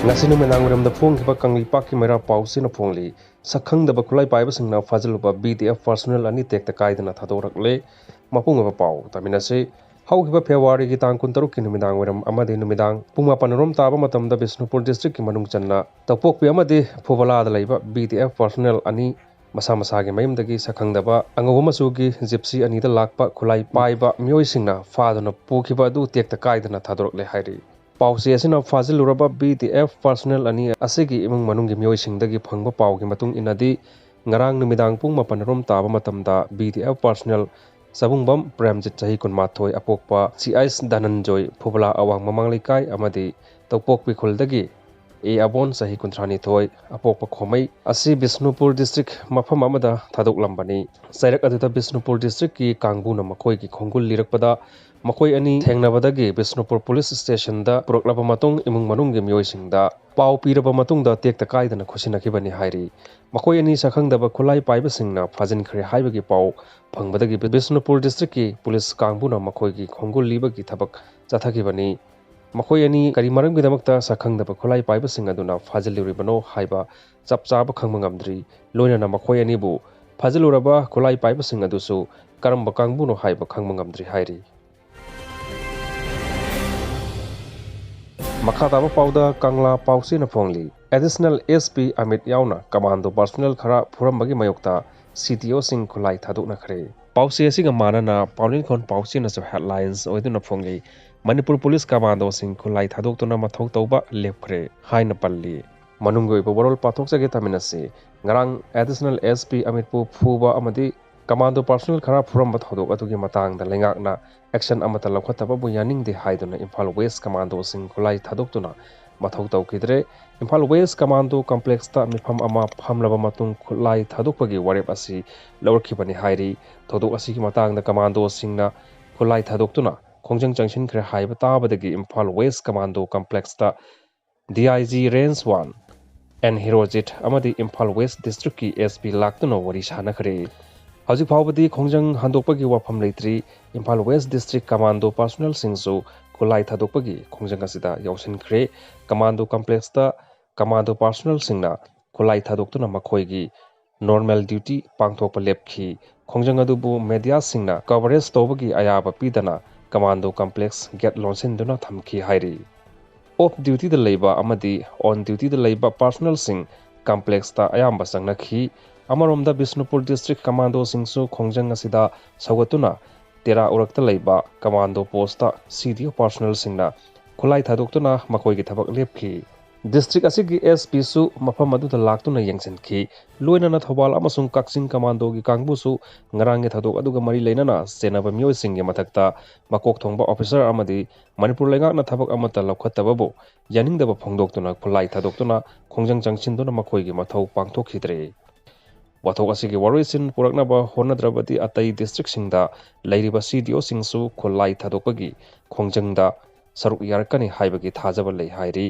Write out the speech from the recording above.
ngasi numenang uram da phong kiba kangli pakki mera pausi na phongli sakhang da ba khulai pai ba singna fazil ba BTF personnel ani tek ta kaidana thadorak le mapung ba pau tamina se hau kiba February ki tang 13 ki numenang uram amade numedang puma panorom taba matam da Bisnupur district ki manung channa tapok pi amade phobala da laiba BTF personnel ani masa masa ge mayum dagi sakhang da ba angoba masu gi gypsy ani da lakpa khulai pai ba myoi singna faduna pukhiba du tek ta kaidana thadorak le hairi pausi asina fazil uraba BTF personnel ani asigi imung manung gi myoi singdagi phangba pau gi matung inadi ngarang numidang pung mapan rom taba matamda BTF personnel sabungbam premjit chahi kunmathoi apokpa CIS Dananjoy phubala awang mamang likai amadi topok pi khuldagi e abon sahi kuntrani thoi apokpa khomai asi Bisnupur district mafam amada thadok lambani sairak aduta Bisnupur district ki kangbu na makoi ki khongul lirakpada makoi ani thengnabadagi Bisnupur police station da proklaba matung imung manung gi myoi singda pau piraba matung da tekta kaidana khusinakibani hairi makoi ani sakhangdaba khulai paiba singna fajin khre haibagi pau phangbadagi Bisnupur district ki police kangbu na makoi gi khongul libagi thabak chathakibani makoi ani kari maram gi damakta sakhangdaba khulai paiba sing aduna fajiluribano haiba chapchaba khangma ngamdri loina na makoi ani bu fajiluraba khulai paiba sing adusu karamba kangbu no haiba khangma ngamdri hairi Makhataba pauda Kangla pausi na phongli additional SP Amit Yaona Commando personnel khara Furambagi mayokta CTO sing Khutlai Thadoknakhre pausi asiga manana paulin khon pausi na headlines oiduna phongli Manipur Police Commando sing Khutlai Thadoktuna mathau tauba lepkhre haina palli manungoi overall pathok jage taminase ngarang additional SP Amit pu phuba amadi Commando personnel khara Furamba thodok atugi matang da lengakna action amata lakhataba bu yaning de haiduna Imphal West Commando sing Khutlai Thadoktuna mathau taukidre Imphal West Commando complex ta mifam ama phamlaba matung Khutlai Thadokpagi warep asi lawrkhibani hairi thodok asi ki matang da Commando singna Khutlai Thadoktuna khongjang changsin khre haiba tabadagi Imphal West Commando complex ta DIG range 1 and Hirojit amadi Imphal West district ki SP laktuna wari sanakhre Haji Pawbadi Khongjang Handokpagi wafam leitri Imphal West District Commando personnel singsu Khutlai Thadokpagi Khongjang asida yausinkhre Commando complex ta Commando personnel singna Khutlai Thadoktuna makhoigi normal duty pangthokpa lepkhi Khongjang adubu media singna coverage tobagi ayaba pidana Commando complex get lonsinduna thamki hairi off duty da leiba amadi on duty da leiba personnel sing complex ta ayamba sangnakhi Amaromda Bisnupur district commando singsu khongjang asida sagatuna tera urakta leiba commando posta CDO personnel singna Khutlai Thadoktuna makoi gi thabak lepkhi district asigi SP su mafam adu da laktuna yengsinki loina na thobal amasung kaksing commando gi kangbu su ngarange thadok aduga mari leinana senaba myoi singge mathakta makok thongba officer amadi Manipur lenga na thabak amata lakhatababo yaningdaba phongdoktuna Khutlai Thadoktuna khongjang changchinduna makoi gi mathau pangthokhidre Wathok asigi waroisin puraknaba honadrabati atai district singda lairiba CDO singsu Khutlai Thadokpagi khongjangda saruk yarkani haibagi thajaba lei hairi